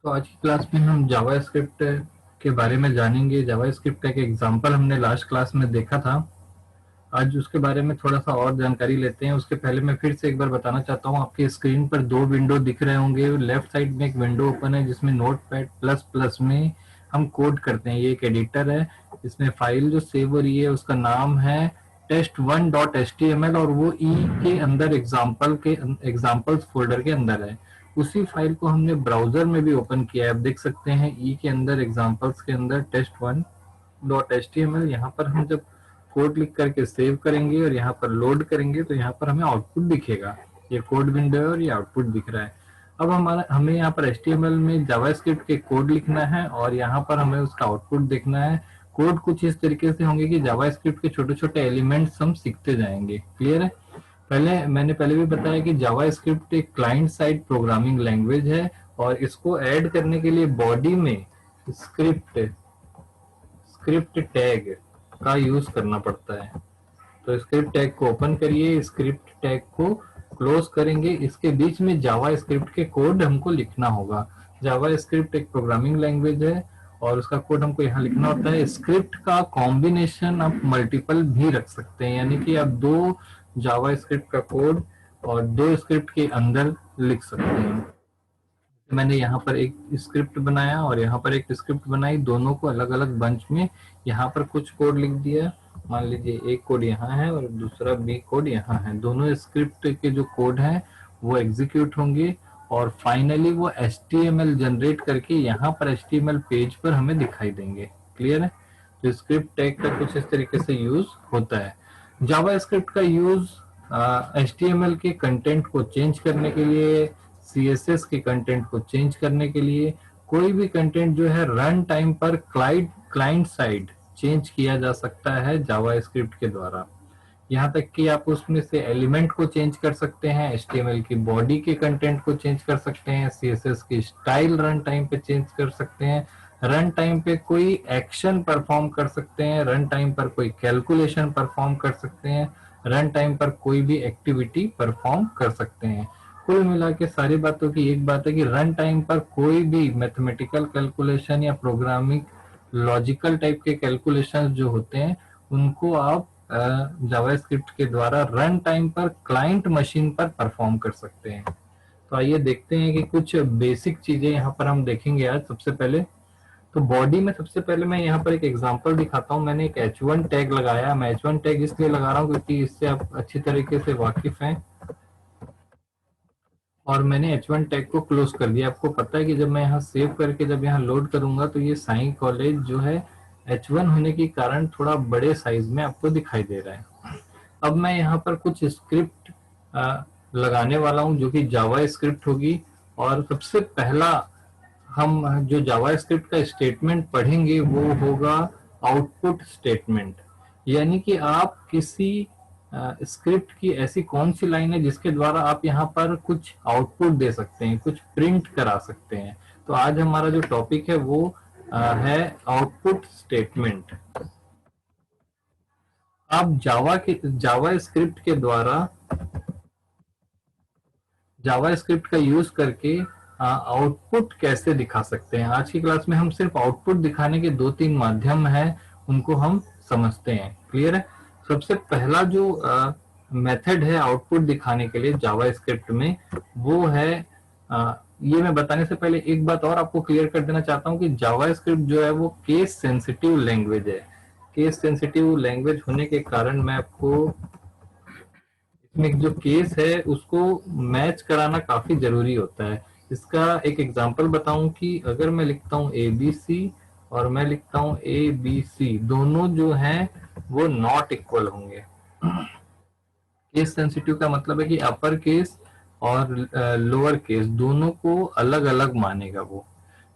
तो आज की क्लास में हम जावास्क्रिप्ट के बारे में जानेंगे। जावास्क्रिप्ट का एक एग्जांपल हमने लास्ट क्लास में देखा था। आज उसके बारे में थोड़ा सा और जानकारी लेते हैं। उसके पहले मैं फिर से एक बार बताना चाहता हूँ, आपकी स्क्रीन पर दो विंडो दिख रहे होंगे। लेफ्ट साइड में एक विंडो ओपन है जिसमें नोटपैड प्लस प्लस में हम कोड करते हैं। ये एक एडिटर है। इसमें फाइल जो सेव हो रही है उसका नाम है test1.html और वो ई के अंदर एग्जाम्पल्स फोल्डर के अंदर है। उसी फाइल को हमने ब्राउजर में भी ओपन किया है। आप देख सकते हैं ई के अंदर एग्जाम्पल्स के अंदर test1.html। यहाँ पर हम जब कोड लिख करके सेव करेंगे और यहाँ पर लोड करेंगे तो यहाँ पर हमें आउटपुट दिखेगा। ये कोड विंडो है और ये आउटपुट दिख रहा है। अब हमें यहाँ पर HTML में जावास्क्रिप्ट के कोड लिखना है और यहाँ पर हमें उसका आउटपुट देखना है। कोड कुछ इस तरीके से होंगे कि जावास्क्रिप्ट के छोटे छोटे एलिमेंट्स हम सीखते जाएंगे। क्लियर है? मैंने पहले भी बताया कि जावास्क्रिप्ट एक क्लाइंट साइड प्रोग्रामिंग लैंग्वेज है और इसको ऐड करने के लिए बॉडी में स्क्रिप्ट स्क्रिप्ट टैग का यूज करना पड़ता है। तो स्क्रिप्ट टैग को ओपन करिए, स्क्रिप्ट टैग को क्लोज करेंगे। इसके बीच में जावा स्क्रिप्ट के कोड हमको लिखना होगा। जावा स्क्रिप्ट एक प्रोग्रामिंग लैंग्वेज है और उसका कोड हमको यहाँ लिखना होता है। स्क्रिप्ट का कॉम्बिनेशन आप मल्टीपल भी रख सकते हैं, यानी कि आप दो जावा स्क्रिप्ट का कोड और दो स्क्रिप्ट के अंदर लिख सकते हैं। मैंने यहाँ पर एक स्क्रिप्ट बनाया और यहाँ पर एक स्क्रिप्ट बनाई, दोनों को अलग अलग बंच में यहाँ पर कुछ कोड लिख दिया। मान लीजिए एक कोड यहाँ है और दूसरा बी कोड यहाँ है। दोनों स्क्रिप्ट के जो कोड हैं वो एग्जीक्यूट होंगे और फाइनली वो HTML जनरेट करके यहाँ पर HTML पेज पर हमें दिखाई देंगे। क्लियर है? तो स्क्रिप्ट टैग का कुछ इस तरीके से यूज होता है। जावा स्क्रिप्ट का यूज HTML के कंटेंट को चेंज करने के लिए, CSS के कंटेंट को चेंज करने के लिए, कोई भी कंटेंट जो है रन टाइम पर क्लाइंट साइड चेंज किया जा सकता है जावास्क्रिप्ट के द्वारा। यहाँ तक कि आप उसमें से एलिमेंट को चेंज कर सकते हैं, HTML की बॉडी के कंटेंट को चेंज कर सकते हैं, CSS की स्टाइल रन टाइम पे चेंज कर सकते हैं, रन टाइम पे कोई एक्शन परफॉर्म कर सकते हैं, रन टाइम पर कोई कैलकुलेशन परफॉर्म कर सकते हैं, रन टाइम पर कोई भी एक्टिविटी परफॉर्म कर सकते हैं। कुल मिला के सारी बातों की एक बात है कि रन टाइम पर कोई भी मैथमेटिकल कैलकुलेशन या प्रोग्रामिंग लॉजिकल टाइप के कैलकुलेशन जो होते हैं उनको आप जावास्क्रिप्ट के द्वारा रन टाइम पर क्लाइंट मशीन पर परफॉर्म कर सकते हैं। तो आइए देखते हैं कि कुछ बेसिक चीजें यहाँ पर हम देखेंगे आज। सबसे पहले तो बॉडी में सबसे पहले मैं यहाँ पर एक एग्जांपल दिखाता हूँ। मैंने एक H1 टैग लगाया। मैं H1 टैग इसलिए लगा रहा हूँ क्योंकि इससे आप अच्छी तरीके से वाकिफ हैं। और मैंने H1 टैग को क्लोज कर दिया। आपको पता है कि जब मैं यहाँ सेव करके जब यहाँ लोड करूंगा तो ये साई कॉलेज जो है H1 होने के कारण थोड़ा बड़े साइज में आपको दिखाई दे रहा है। अब मैं यहाँ पर कुछ स्क्रिप्ट लगाने वाला हूँ जो कि जावा स्क्रिप्ट होगी। और सबसे पहला हम जो जावा स्क्रिप्ट का स्टेटमेंट पढ़ेंगे वो होगा आउटपुट स्टेटमेंट। यानी कि आप किसी स्क्रिप्ट की ऐसी कौन सी लाइन है जिसके द्वारा आप यहाँ पर कुछ आउटपुट दे सकते हैं, कुछ प्रिंट करा सकते हैं। तो आज हमारा जो टॉपिक है वो है आउटपुट स्टेटमेंट। आप जावा स्क्रिप्ट के द्वारा जावा स्क्रिप्ट का यूज करके आउटपुट कैसे दिखा सकते हैं। आज की क्लास में हम सिर्फ आउटपुट दिखाने के दो तीन माध्यम हैं, उनको हम समझते हैं। क्लियर है? सबसे पहला जो मेथड है आउटपुट दिखाने के लिए जावा स्क्रिप्ट में वो है ये मैं बताने से पहले एक बात और आपको क्लियर कर देना चाहता हूं कि जावा स्क्रिप्ट जो है वो केस सेंसिटिव लैंग्वेज है। केस सेंसिटिव लैंग्वेज होने के कारण मैं आपको इसमें जो केस है उसको मैच कराना काफी जरूरी होता है। इसका एक एग्जांपल बताऊं कि अगर मैं लिखता हूं ABC और मैं लिखता हूं ABC, दोनों जो हैं वो नॉट इक्वल होंगे। केस सेंसिटिव का मतलब है कि अपर केस और लोअर केस दोनों को अलग अलग मानेगा वो।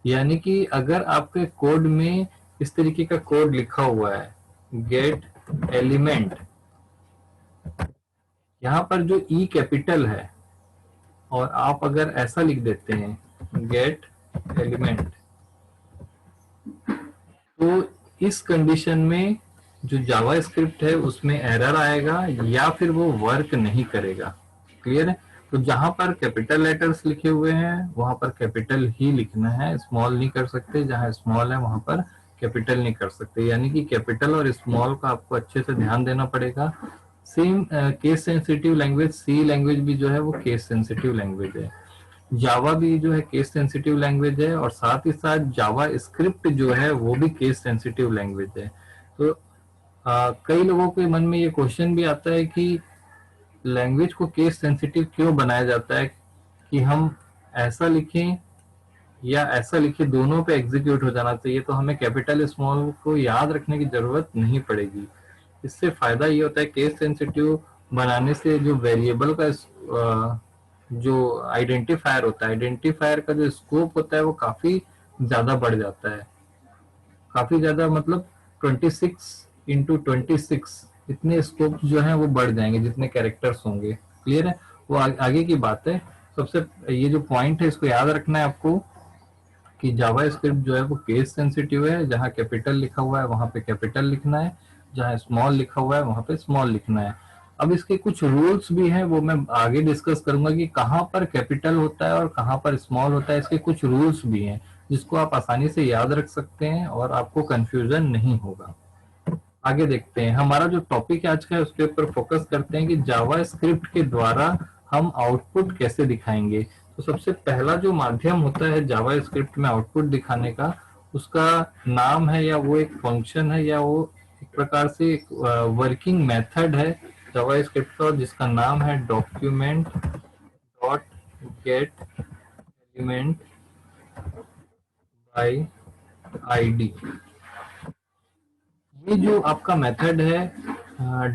यानी कि अगर आपके कोड में इस तरीके का कोड लिखा हुआ है गेट एलिमेंट, यहाँ पर जो ई कैपिटल है और आप अगर ऐसा लिख देते हैं गेट एलिमेंट, तो इस कंडीशन में जो जावा स्क्रिप्ट है उसमें एरर आएगा या फिर वो वर्क नहीं करेगा। क्लियर है? तो जहां पर कैपिटल लेटर्स लिखे हुए हैं वहां पर कैपिटल ही लिखना है, स्मॉल नहीं कर सकते, जहां स्मॉल है वहां पर कैपिटल नहीं कर सकते, यानी कि कैपिटल और स्मॉल का आपको अच्छे से ध्यान देना पड़ेगा। सेम केस सेंसिटिव लैंग्वेज, सी लैंग्वेज भी जो है वो केस सेंसिटिव लैंग्वेज है, जावा भी जो है केस सेंसिटिव लैंग्वेज है, और साथ ही साथ जावा स्क्रिप्ट जो है वो भी केस सेंसिटिव लैंग्वेज है। तो कई लोगों के मन में ये क्वेश्चन भी आता है कि लैंग्वेज को केस सेंसिटिव क्यों बनाया जाता है, कि हम ऐसा लिखें या ऐसा लिखें, दोनों पे एग्जीक्यूट हो जाना चाहिए, तो हमें कैपिटल स्मॉल को याद रखने की जरूरत नहीं पड़ेगी। इससे फायदा ये होता है केस सेंसिटिव बनाने से जो वेरिएबल का जो आइडेंटिफायर होता है, आइडेंटिफायर का जो स्कोप होता है वो काफी ज्यादा बढ़ जाता है, काफी ज्यादा, मतलब 26 × 26 इतने स्कोप जो है वो बढ़ जाएंगे जितने कैरेक्टर्स होंगे। क्लियर है, वो आगे की बात है। सबसे ये जो पॉइंट है इसको याद रखना है आपको कि जावा स्क्रिप्ट जो है वो केस सेंसिटिव है, जहाँ कैपिटल लिखा हुआ है वहां पे कैपिटल लिखना है, जहाँ स्मॉल लिखा हुआ है वहां पे स्मॉल लिखना है। अब इसके कुछ रूल्स भी हैं, वो मैं आगे डिस्कस करूंगा कि कहाँ पर कैपिटल होता है और कहाँ पर स्मॉल होता है, इसके कुछ रूल्स भी हैं जिसको आप आसानी से याद रख सकते हैं और आपको कंफ्यूजन नहीं होगा। आगे देखते हैं, हमारा जो टॉपिक आज का है उसके ऊपर फोकस करते हैं कि जावा स्क्रिप्ट के द्वारा हम आउटपुट कैसे दिखाएंगे। तो सबसे पहला जो माध्यम होता है जावा स्क्रिप्ट में आउटपुट दिखाने का, उसका नाम है, या वो एक फंक्शन है, या वो एक प्रकार से एक वर्किंग मेथड है जावा स्क्रिप्ट का, जिसका नाम है document dot get element by ID. ये जो आपका मेथड है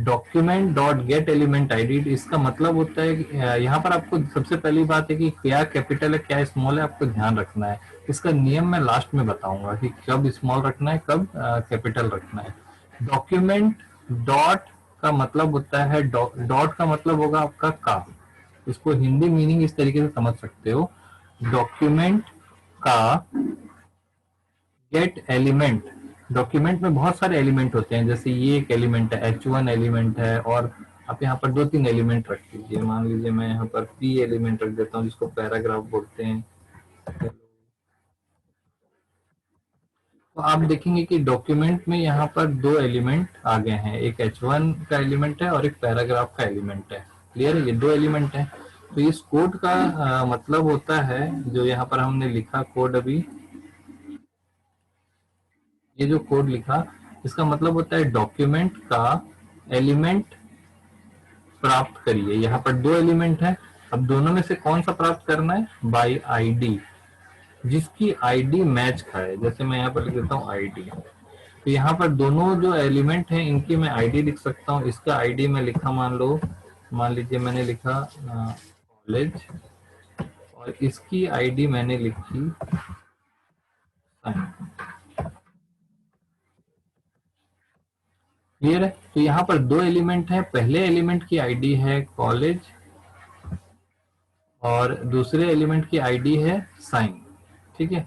document dot get element ID, इसका मतलब होता है कि यहाँ पर आपको सबसे पहली बात है कि क्या कैपिटल है क्या स्मॉल है, आपको ध्यान रखना है। इसका नियम मैं लास्ट में बताऊंगा कि कब स्मॉल रखना है कब कैपिटल रखना है। डॉक्यूमेंट डॉट का मतलब होता है, डॉट का मतलब होगा आपका का, इसको हिंदी मीनिंग इस तरीके से समझ सकते हो, डॉक्यूमेंट का गेट एलिमेंट। डॉक्यूमेंट में बहुत सारे एलिमेंट होते हैं, जैसे ये एक एलिमेंट है, H1 एलिमेंट है, और आप यहाँ पर 2-3 एलिमेंट रख लीजिए। मान लीजिए मैं यहाँ पर P एलिमेंट रख देता हूँ जिसको पैराग्राफ बोलते हैं। तो आप देखेंगे कि डॉक्यूमेंट में यहाँ पर 2 एलिमेंट आ गए हैं, एक H1 का एलिमेंट है और एक पैराग्राफ का एलिमेंट है। क्लियर है, ये 2 एलिमेंट है। तो इस कोड का मतलब होता है, जो यहाँ पर हमने लिखा कोड अभी, ये जो कोड लिखा इसका मतलब होता है डॉक्यूमेंट का एलिमेंट प्राप्त करिए। यहाँ पर 2 एलिमेंट है, अब दोनों में से कौन सा प्राप्त करना है, बाय आईडी, जिसकी आईडी मैच खाए। जैसे मैं यहाँ पर लिख देता हूँ आईडी, तो यहाँ पर दोनों जो एलिमेंट है इनकी मैं आईडी लिख सकता हूँ। इसका आईडी मैं लिखा, मान लीजिए मैंने लिखा कॉलेज, और इसकी आईडी मैंने लिखी साइन। क्लियर है, तो यहाँ पर 2 एलिमेंट है, पहले एलिमेंट की आईडी है कॉलेज और दूसरे एलिमेंट की आईडी है साइन। ठीक है,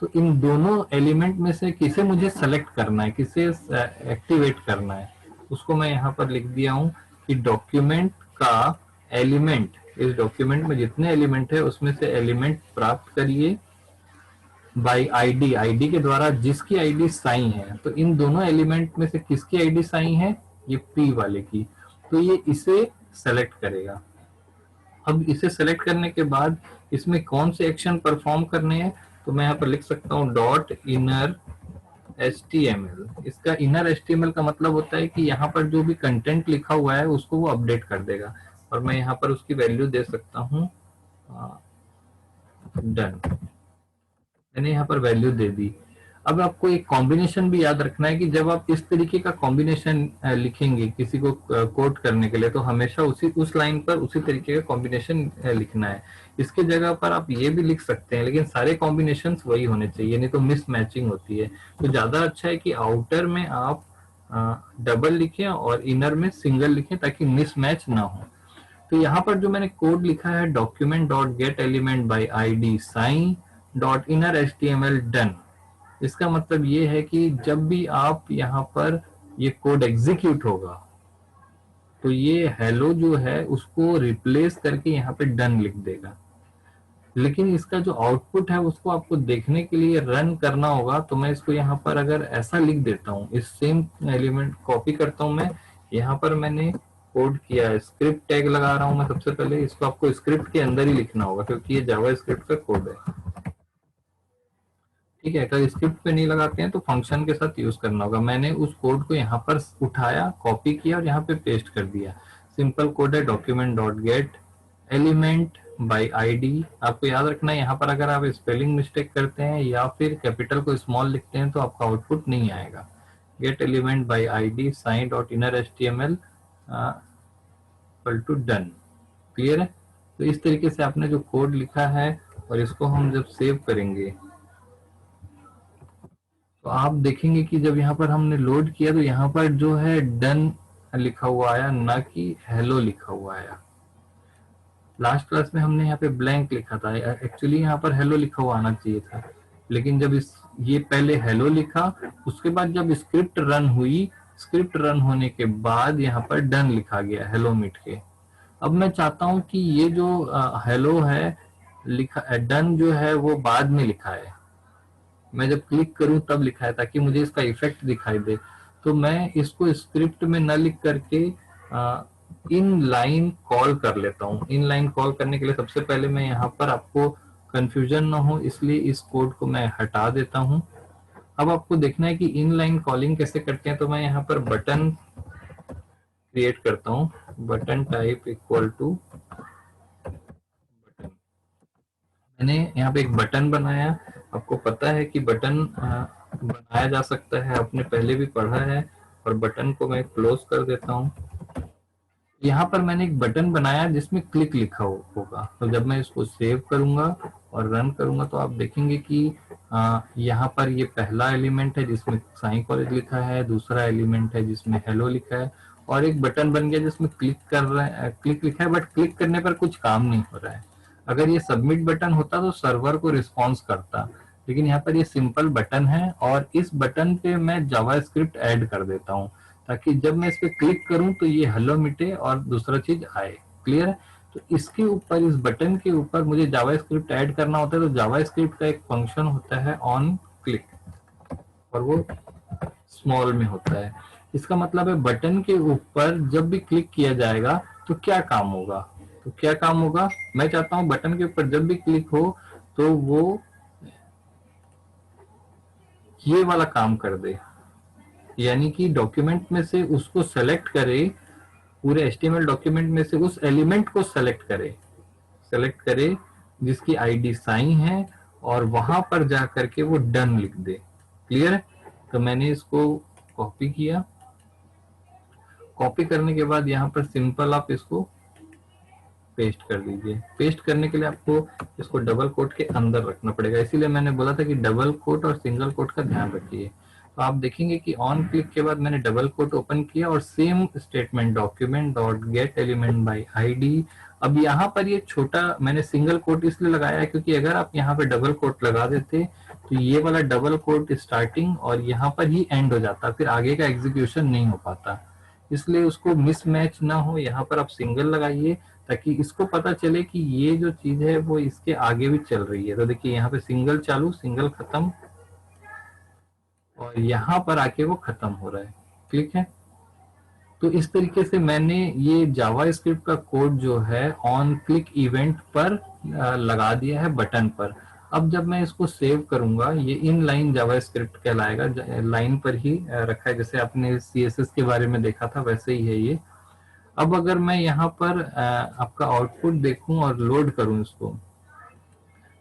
तो इन दोनों एलिमेंट में से किसे मुझे सेलेक्ट करना है, किसे एक्टिवेट करना है, उसको मैं यहाँ पर लिख दिया हूँ कि डॉक्यूमेंट का एलिमेंट, इस डॉक्यूमेंट में जितने एलिमेंट है उसमें से एलिमेंट प्राप्त करिए बाई आईडी, आईडी के द्वारा जिसकी आईडी साई है। तो इन दोनों एलिमेंट में से किसकी आईडी साई है, ये पी वाले की, तो ये इसे सेलेक्ट करेगा। अब इसे सेलेक्ट करने के बाद इसमें कौन से एक्शन परफॉर्म करने हैं, तो मैं यहाँ पर लिख सकता हूँ डॉट इनर HTML। इसका इनर HTML का मतलब होता है कि यहाँ पर जो भी कंटेंट लिखा हुआ है उसको वो अपडेट कर देगा, और मैं यहाँ पर उसकी वैल्यू दे सकता हूँ डन। मैंने यहाँ पर वैल्यू दे दी। अब आपको एक कॉम्बिनेशन भी याद रखना है कि जब आप इस तरीके का कॉम्बिनेशन लिखेंगे किसी को कोट करने के लिए, तो हमेशा उस लाइन पर उसी तरीके का कॉम्बिनेशन लिखना है। इसके जगह पर आप ये भी लिख सकते हैं, लेकिन सारे कॉम्बिनेशन वही होने चाहिए, नहीं तो मिस मैचिंग होती है। तो ज्यादा अच्छा है कि आउटर में आप डबल लिखें और इनर में सिंगल लिखें ताकि मिस मैच ना हो। तो यहाँ पर जो मैंने कोड लिखा है document dot get element by ID sign dot inner HTML done, इसका मतलब ये है कि जब भी आप यहाँ पर ये कोड एग्जीक्यूट होगा, तो ये हेलो जो है उसको रिप्लेस करके यहाँ पे डन लिख देगा। लेकिन इसका जो आउटपुट है उसको आपको देखने के लिए रन करना होगा। तो मैं इसको यहाँ पर अगर ऐसा लिख देता हूँ, इस सेम एलिमेंट कॉपी करता हूँ मैं, यहाँ पर मैंने कोड किया है, स्क्रिप्ट टैग लगा रहा हूँ मैं। सबसे पहले इसको आपको स्क्रिप्ट के अंदर ही लिखना होगा क्योंकि ये जावा स्क्रिप्ट का कोड है। ठीक है, अगर स्क्रिप्ट पे नहीं लगाते हैं तो फंक्शन के साथ यूज करना होगा। मैंने उस कोड को यहाँ पर उठाया, कॉपी किया और यहाँ पे पेस्ट कर दिया। सिंपल कोड है, document dot get element by ID. आपको याद रखना है यहाँ पर अगर आप स्पेलिंग मिस्टेक करते हैं या फिर कैपिटल को स्मॉल लिखते हैं तो आपका आउटपुट नहीं आएगा। Get element by ID sign dot inner H T M L equal to done. Clear है? तो इस तरीके से आपने जो कोड लिखा है और इसको हम जब सेव करेंगे तो आप देखेंगे कि जब यहाँ पर हमने लोड किया तो यहाँ पर जो है डन लिखा हुआ आया, ना कि हेलो लिखा हुआ आया। लास्ट क्लास में हमने यहाँ पे ब्लैंक लिखा था, एक्चुअली यहाँ पर हेलो लिखा हुआ आना चाहिए था। लेकिन जब ये पहले हेलो लिखा, उसके बाद जब स्क्रिप्ट रन हुई, स्क्रिप्ट रन होने के बाद यहाँ पर डन लिखा गया हेलो मिट के। अब मैं चाहता हूँ कि ये जो हेलो है लिखा, डन जो है वो बाद में लिखा है, मैं जब क्लिक करूं तब लिखा है, ताकि मुझे इसका इफेक्ट दिखाई दे। तो मैं इसको स्क्रिप्ट में न लिख करके इन लाइन कॉल कर लेता हूं। इन लाइन कॉल करने के लिए सबसे पहले मैं यहाँ पर, आपको कंफ्यूजन ना हो इसलिए इस कोड को मैं हटा देता हूं। अब आपको देखना है कि इन लाइन कॉलिंग कैसे करते हैं। तो मैं यहाँ पर बटन क्रिएट करता हूँ, button type equal to button. मैंने यहाँ पे एक बटन बनाया। आपको पता है कि बटन बनाया जा सकता है, आपने पहले भी पढ़ा है। और बटन को मैं क्लोज कर देता हूँ। यहाँ पर मैंने एक बटन बनाया जिसमें क्लिक लिखा होगा। तो जब मैं इसको सेव करूंगा और रन करूंगा तो आप देखेंगे कि यहाँ पर ये पहला एलिमेंट है जिसमें साई कॉलेज लिखा है, दूसरा एलिमेंट है जिसमें हेलो लिखा है, और एक बटन बन गया जिसमें क्लिक कर रहा है, क्लिक लिखा है, बट क्लिक करने पर कुछ काम नहीं हो रहा है। अगर ये सबमिट बटन होता तो सर्वर को रिस्पॉन्स करता, लेकिन यहाँ पर ये सिंपल बटन है और इस बटन पे मैं जावा स्क्रिप्ट ऐड कर देता हूँ ताकि जब मैं इस पे क्लिक करूं तो ये हेलो मिटे और दूसरा चीज आए। क्लियर है? तो इसके ऊपर, इस बटन के ऊपर मुझे जावा स्क्रिप्ट ऐड करना होता है। तो जावा स्क्रिप्ट का एक फंक्शन होता है ऑन क्लिक, और वो स्मॉल में होता है। इसका मतलब है बटन के ऊपर जब भी क्लिक किया जाएगा तो क्या काम होगा। तो क्या काम होगा, मैं चाहता हूं बटन के ऊपर जब भी क्लिक हो तो वो ये वाला काम कर दे, यानी कि डॉक्यूमेंट में से उसको सेलेक्ट करे, पूरे HTML डॉक्यूमेंट में से उस एलिमेंट को सेलेक्ट करे जिसकी आईडी साई है, और वहां पर जा करके वो डन लिख दे। क्लियर है? तो मैंने इसको कॉपी किया। कॉपी करने के बाद यहाँ पर सिंपल आप इसको पेस्ट कर दीजिए। पेस्ट करने के लिए आपको इसको डबल कोट के अंदर रखना पड़ेगा, इसीलिए मैंने बोला था कि डबल कोट और सिंगल कोट का ध्यान रखिए। तो आप देखेंगे कि ऑन क्लिक के बाद मैंने डबल कोट ओपन किया और same statement document dot get element by ID. अब यहाँ पर ये छोटा मैंने सिंगल कोट इसलिए लगाया है क्योंकि अगर आप यहाँ पे डबल कोट लगा देते तो ये वाला डबल कोट स्टार्टिंग और यहाँ पर ही एंड हो जाता, फिर आगे का एग्जीक्यूशन नहीं हो पाता। इसलिए उसको मिसमैच ना हो, यहाँ पर आप सिंगल लगाइए ताकि इसको पता चले कि ये जो चीज है वो इसके आगे भी चल रही है। तो देखिए यहाँ पे सिंगल चालू, सिंगल खत्म, और यहाँ पर आके वो खत्म हो रहा है। क्लिक है? तो इस तरीके से मैंने ये जावा स्क्रिप्ट का कोड जो है ऑन क्लिक इवेंट पर लगा दिया है बटन पर। अब जब मैं इसको सेव करूंगा, ये इन लाइन जावा स्क्रिप्ट कहलाएगा, लाइन पर ही रखा है, जैसे आपने CSS के बारे में देखा था वैसे ही है ये। अब अगर मैं यहाँ पर आपका आउटपुट देखूं और लोड करूं इसको,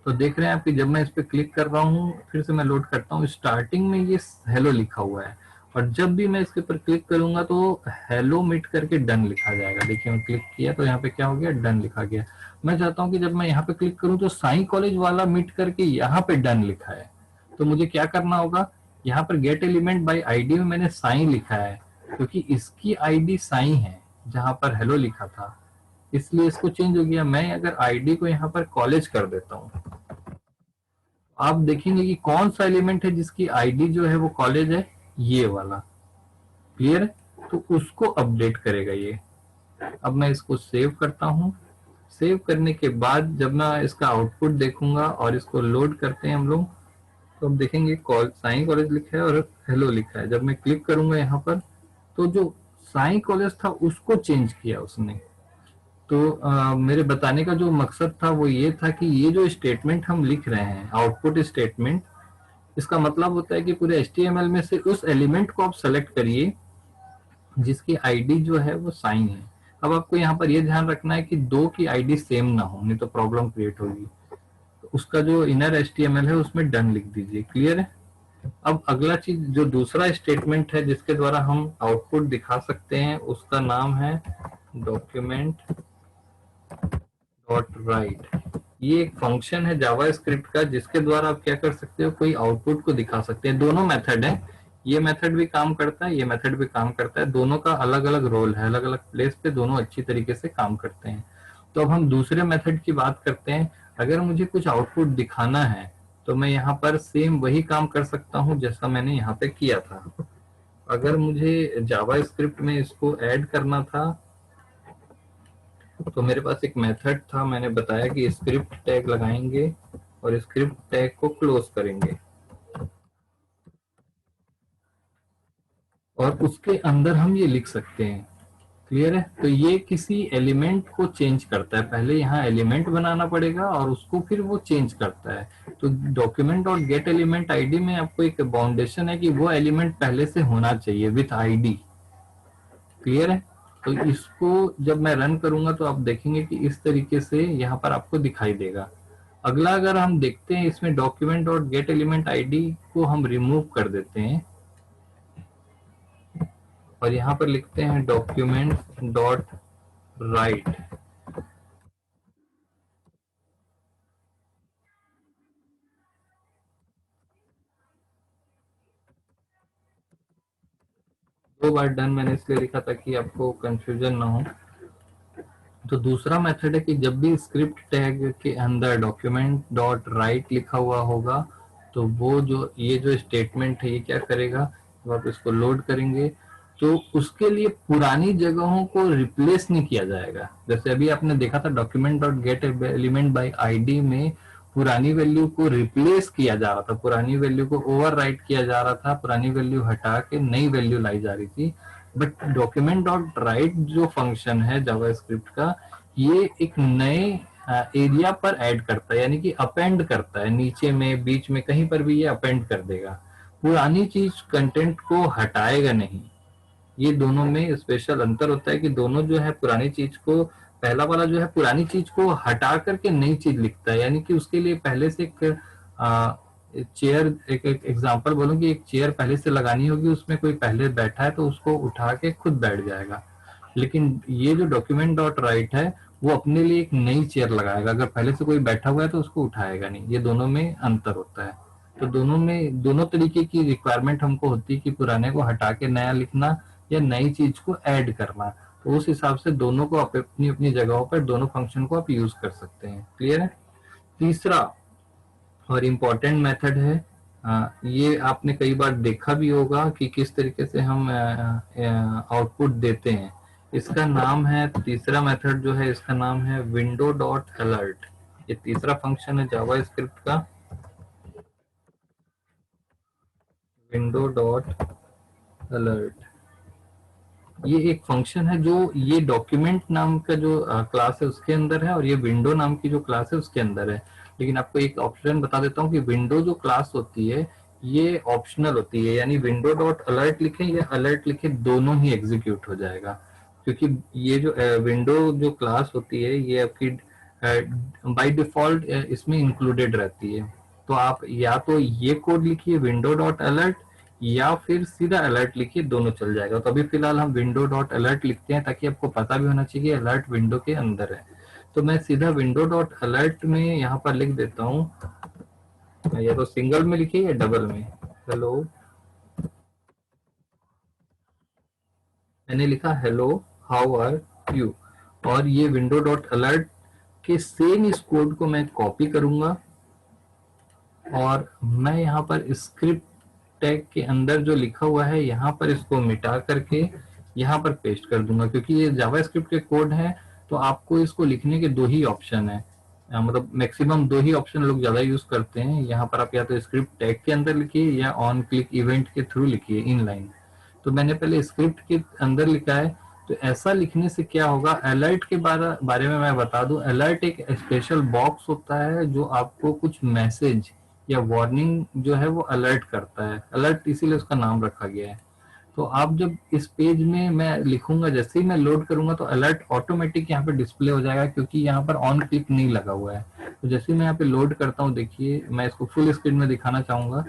तो देख रहे हैं आप कि जब मैं इस पर क्लिक कर रहा हूँ, फिर से मैं लोड करता हूँ, स्टार्टिंग में ये हेलो लिखा हुआ है, और जब भी मैं इसके ऊपर क्लिक करूंगा तो हेलो मिट करके डन लिखा जाएगा। देखिए मैं क्लिक किया तो यहाँ पे क्या हो गया, डन लिखा गया। मैं चाहता हूँ कि जब मैं यहाँ पे क्लिक करूँ तो साई कॉलेज वाला मिट करके यहाँ पे डन लिखा है। तो मुझे क्या करना होगा, यहाँ पर गेट एलिमेंट बाई आईडी में मैंने साई लिखा है क्योंकि इसकी आईडी साई है जहां पर हेलो लिखा था, इसलिए इसको चेंज हो गया। मैं अगर आईडी को यहाँ पर कॉलेज कर देता हूँ, आप देखेंगे कि कौन सा एलिमेंट है जिसकी आईडी जो है वो कॉलेज है, ये वाला। क्लियर है? तो उसको अपडेट करेगा ये। अब मैं इसको सेव करता हूँ। सेव करने के बाद जब मैं इसका आउटपुट देखूंगा और इसको लोड करते हैं हम लोग, तो हम देखेंगे साई कॉलेज लिखा है और हेलो लिखा है। जब मैं क्लिक करूंगा यहाँ पर, तो जो साई कॉलेज था उसको चेंज किया उसने। तो मेरे बताने का जो मकसद था वो ये था कि ये जो स्टेटमेंट हम लिख रहे हैं, आउटपुट स्टेटमेंट, इसका मतलब होता है कि पूरे HTML में से उस एलिमेंट को आप सेलेक्ट करिए जिसकी आईडी जो है वो साइन है। अब आपको यहाँ पर ये ध्यान रखना है कि दो की आईडी सेम ना हो, नहीं तो प्रॉब्लम क्रिएट होगी। तो उसका जो इनर HTML है उसमें डन लिख दीजिए। क्लियर है? अब अगला चीज, जो दूसरा स्टेटमेंट है जिसके द्वारा हम आउटपुट दिखा सकते हैं, उसका नाम है डॉक्यूमेंट डॉट राइट। ये एक फंक्शन है जावा स्क्रिप्ट का जिसके द्वारा आप क्या कर सकते हो, कोई आउटपुट को दिखा सकते हैं। दोनों मेथड है, ये मेथड भी काम करता है, ये मेथड भी काम करता है। दोनों का अलग अलग रोल है, अलग अलग प्लेस पे दोनों अच्छी तरीके से काम करते हैं। तो अब हम दूसरे मेथड की बात करते हैं। अगर मुझे कुछ आउटपुट दिखाना है तो मैं यहाँ पर सेम वही काम कर सकता हूँ जैसा मैंने यहाँ पे किया था। अगर मुझे जावा स्क्रिप्ट में इसको ऐड करना था तो मेरे पास एक मेथड था, मैंने बताया कि स्क्रिप्ट टैग लगाएंगे और स्क्रिप्ट टैग को क्लोज करेंगे और उसके अंदर हम ये लिख सकते हैं। क्लियर है? तो ये किसी एलिमेंट को चेंज करता है, पहले यहाँ एलिमेंट बनाना पड़ेगा और उसको फिर वो चेंज करता है। तो डॉक्यूमेंट और गेट एलिमेंट आईडी में आपको एक बाउंडेशन है कि वो एलिमेंट पहले से होना चाहिए विथ आईडी। क्लियर है? तो इसको जब मैं रन करूंगा तो आप देखेंगे कि इस तरीके से यहाँ पर आपको दिखाई देगा। अगला अगर हम देखते हैं, इसमें डॉक्यूमेंट और गेट एलिमेंट आईडी को हम रिमूव कर देते हैं और यहाँ पर लिखते हैं डॉक्यूमेंट डॉट राइट। दो बार डन मैंने इसलिए लिखा था कि आपको कंफ्यूजन ना हो। तो दूसरा मेथड है कि जब भी स्क्रिप्ट टैग के अंदर डॉक्यूमेंट डॉट राइट लिखा हुआ होगा तो वो जो ये जो स्टेटमेंट है ये क्या करेगा, जब आप इसको लोड करेंगे तो उसके लिए पुरानी जगहों को रिप्लेस नहीं किया जाएगा। जैसे अभी आपने देखा था document dot get element by ID में पुरानी वैल्यू को रिप्लेस किया जा रहा था, पुरानी वैल्यू को ओवरराइट किया जा रहा था, पुरानी वैल्यू हटा के नई वैल्यू लाई जा रही थी। बट डॉक्यूमेंट डॉट राइट जो फंक्शन है जावास्क्रिप्ट का, ये एक नए एरिया पर ऐड करता है, यानी कि अपेंड करता है, नीचे में बीच में कहीं पर भी ये अपेंड कर देगा। पुरानी चीज कंटेंट को हटाएगा नहीं। ये दोनों में स्पेशल अंतर होता है कि दोनों जो है पुरानी चीज को, पहला वाला जो है पुरानी चीज को हटा करके नई चीज लिखता है, यानी कि उसके लिए पहले से एक चेयर, एक एग्जांपल बोलूं कि एक चेयर पहले से लगानी होगी, उसमें कोई पहले बैठा है तो उसको उठा के खुद बैठ जाएगा। लेकिन ये जो डॉक्यूमेंट डॉट राइट है वो अपने लिए एक नई चेयर लगाएगा, अगर पहले से कोई बैठा हुआ है तो उसको उठाएगा नहीं। ये दोनों में अंतर होता है। तो दोनों में दोनों तरीके की रिक्वायरमेंट हमको होती है कि पुराने को हटा के नया लिखना या नई चीज को ऐड करना। तो उस हिसाब से दोनों को आप अपनी अपनी जगहों पर दोनों फंक्शन को आप यूज कर सकते हैं। क्लियर है? तीसरा और इम्पोर्टेंट मेथड है, ये आपने कई बार देखा भी होगा कि किस तरीके से हम आउटपुट देते हैं। इसका नाम है, तीसरा मेथड जो है इसका नाम है विंडो डॉट अलर्ट। ये तीसरा फंक्शन है जावा स्क्रिप्ट का, विंडो डॉट अलर्ट। ये एक फंक्शन है जो ये डॉक्यूमेंट नाम का जो क्लास है उसके अंदर है और ये विंडो नाम की जो क्लास है उसके अंदर है। लेकिन आपको एक ऑप्शन बता देता हूँ कि विंडो जो क्लास होती है ये ऑप्शनल होती है, यानी विंडो डॉट अलर्ट लिखे या अलर्ट लिखे दोनों ही एग्जीक्यूट हो जाएगा। क्योंकि ये जो विंडो जो क्लास होती है ये आपकी बाय डिफॉल्ट इसमें इंक्लूडेड रहती है। तो आप या तो ये कोड लिखिए विंडो डॉट अलर्ट या फिर सीधा अलर्ट लिखिए, दोनों चल जाएगा। तो अभी फिलहाल हम विंडो डॉट अलर्ट लिखते हैं ताकि आपको पता भी होना चाहिए कि अलर्ट विंडो के अंदर है। तो मैं सीधा विंडो डॉट अलर्ट में यहाँ पर लिख देता हूँ, या तो सिंगल में लिखिए या डबल में। हेलो, मैंने लिखा हेलो हाउ आर यू, और ये विंडो डॉट अलर्ट के सेम इस कोड को मैं कॉपी करूंगा और मैं यहाँ पर स्क्रिप्ट टैग के अंदर जो लिखा हुआ है यहाँ पर इसको मिटा करके यहाँ पर पेस्ट कर दूंगा, क्योंकि ये जावास्क्रिप्ट के कोड है तो आपको इसको लिखने के दो ही ऑप्शन है, मतलब मैक्सिमम दो ही ऑप्शन लोग ज्यादा यूज करते हैं। यहाँ पर आप या तो स्क्रिप्ट टैग के अंदर लिखिए या ऑन क्लिक इवेंट के थ्रू लिखिए इन लाइन। तो मैंने पहले स्क्रिप्ट के अंदर लिखा है। तो ऐसा लिखने से क्या होगा, अलर्ट के बारे में मैं बता दूं, अलर्ट एक स्पेशल बॉक्स होता है जो आपको कुछ मैसेज या वार्निंग जो है वो अलर्ट करता है, अलर्ट इसीलिए उसका नाम रखा गया है। तो आप जब इस पेज में मैं लिखूंगा, जैसे ही मैं लोड करूंगा तो अलर्ट ऑटोमेटिक यहाँ पे डिस्प्ले हो जाएगा, क्योंकि यहाँ पर ऑन क्लिक नहीं लगा हुआ है। तो जैसे ही मैं यहाँ पे लोड करता हूँ, देखिए मैं इसको फुल स्क्रीन में दिखाना चाहूंगा।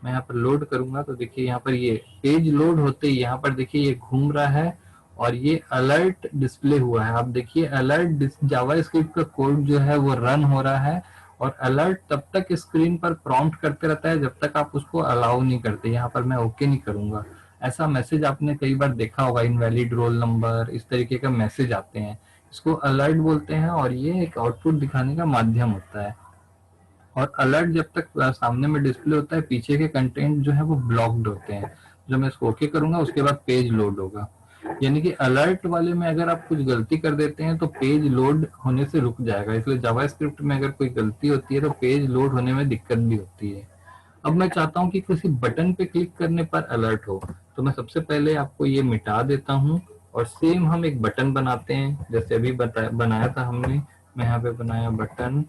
मैं यहाँ पर लोड करूंगा तो देखिए यहाँ पर ये पेज लोड होते ही यहाँ पर देखिए ये घूम रहा है और ये अलर्ट डिस्प्ले हुआ है। आप देखिए अलर्ट जावास्क्रिप्ट का कोड जो है वो रन हो रहा है, और अलर्ट तब तक स्क्रीन पर प्रॉम्प्ट करते रहता है जब तक आप उसको अलाउ नहीं करते। यहाँ पर मैं ओके नहीं करूंगा। ऐसा मैसेज आपने कई बार देखा होगा, इनवैलिड रोल नंबर, इस तरीके का मैसेज आते हैं, इसको अलर्ट बोलते हैं, और ये एक आउटपुट दिखाने का माध्यम होता है। और अलर्ट जब तक सामने में डिस्प्ले होता है, पीछे के कंटेंट जो है वो ब्लॉक्ड होते हैं। जब मैं इसको ओके करूंगा उसके बाद पेज लोड होगा। यानी कि अलर्ट वाले में अगर आप कुछ गलती कर देते हैं तो पेज लोड होने से रुक जाएगा, इसलिए जावास्क्रिप्ट में अगर कोई गलती होती है तो पेज लोड होने में दिक्कत भी होती है। अब मैं चाहता हूं कि किसी बटन पे क्लिक करने पर अलर्ट हो, तो मैं सबसे पहले आपको ये मिटा देता हूं और सेम हम एक बटन बनाते हैं जैसे अभी बनाया था हमने। मैं यहाँ पे बनाया बटन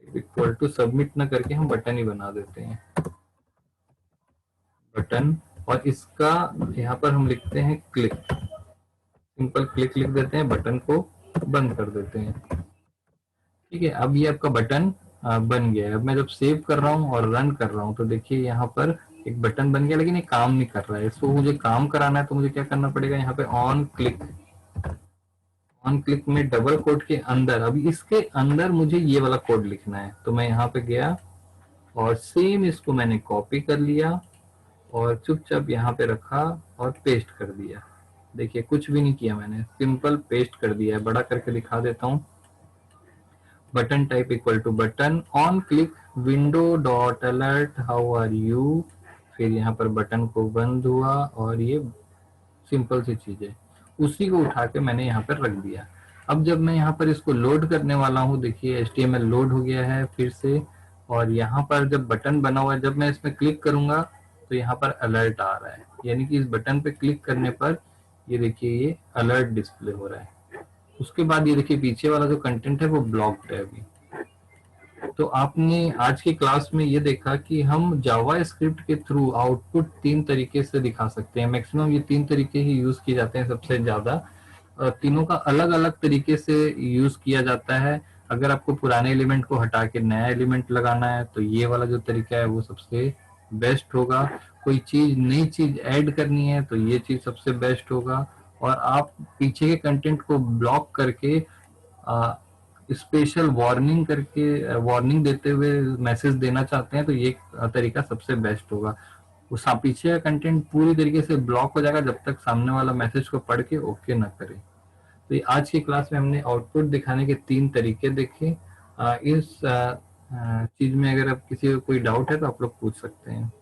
इक्वल टू सबमिट ना करके हम बटन ही बना देते हैं, बटन। और इसका यहाँ पर हम लिखते हैं क्लिक, सिंपल क्लिक लिख देते हैं, बटन को बंद कर देते हैं। ठीक है, अब ये आपका बटन बन गया है। अब मैं जब सेव कर रहा हूँ और रन कर रहा हूँ तो देखिए यहाँ पर एक बटन बन गया, लेकिन ये काम नहीं कर रहा है। इसको मुझे काम कराना है तो मुझे क्या करना पड़ेगा, यहाँ पे ऑन क्लिक, ऑन क्लिक में डबल कोड के अंदर, अभी इसके अंदर मुझे ये वाला कोड लिखना है। तो मैं यहाँ पे गया और सेम इसको मैंने कॉपी कर लिया और चुपचाप यहाँ पे रखा और पेस्ट कर दिया। देखिए कुछ भी नहीं किया मैंने, सिंपल पेस्ट कर दिया है। बड़ा करके दिखा देता हूँ, button type equal to button, on click window dot alert how are you, फिर यहाँ पर बटन को बंद हुआ और ये सिंपल सी चीज है, उसी को उठा के मैंने यहाँ पर रख दिया। अब जब मैं यहाँ पर इसको लोड करने वाला हूँ, देखिए HTML लोड हो गया है फिर से, और यहाँ पर जब बटन बना हुआ है, जब मैं इसमें क्लिक करूंगा तो यहाँ पर अलर्ट आ रहा है, यानी कि इस बटन पे क्लिक करने पर ये देखिए ये अलर्ट डिस्प्ले हो रहा है। उसके बाद ये देखिए पीछे वाला जो कंटेंट है वो ब्लॉक्ड है अभी। तो आपने आज की क्लास में ये देखा कि हम जावा स्क्रिप्ट के थ्रू आउटपुट तीन तरीके से दिखा सकते हैं। मैक्सिमम ये तीन तरीके ही यूज किए जाते हैं सबसे ज्यादा, तीनों का अलग अलग तरीके से यूज किया जाता है। अगर आपको पुराने एलिमेंट को हटा के नया एलिमेंट लगाना है तो ये वाला जो तरीका है वो सबसे बेस्ट होगा। कोई चीज नई चीज ऐड करनी है तो ये चीज सबसे बेस्ट होगा। और आप पीछे के कंटेंट को ब्लॉक करके स्पेशल वार्निंग करके वार्निंग देते हुए मैसेज देना चाहते हैं तो ये तरीका सबसे बेस्ट होगा। उस पीछे का कंटेंट पूरी तरीके से ब्लॉक हो जाएगा जब तक सामने वाला मैसेज को पढ़ के ओके ना करे। तो आज की क्लास में हमने आउटपुट दिखाने के तीन तरीके देखे। इस चीज में अगर आप किसी को कोई डाउट है तो आप लोग पूछ सकते हैं।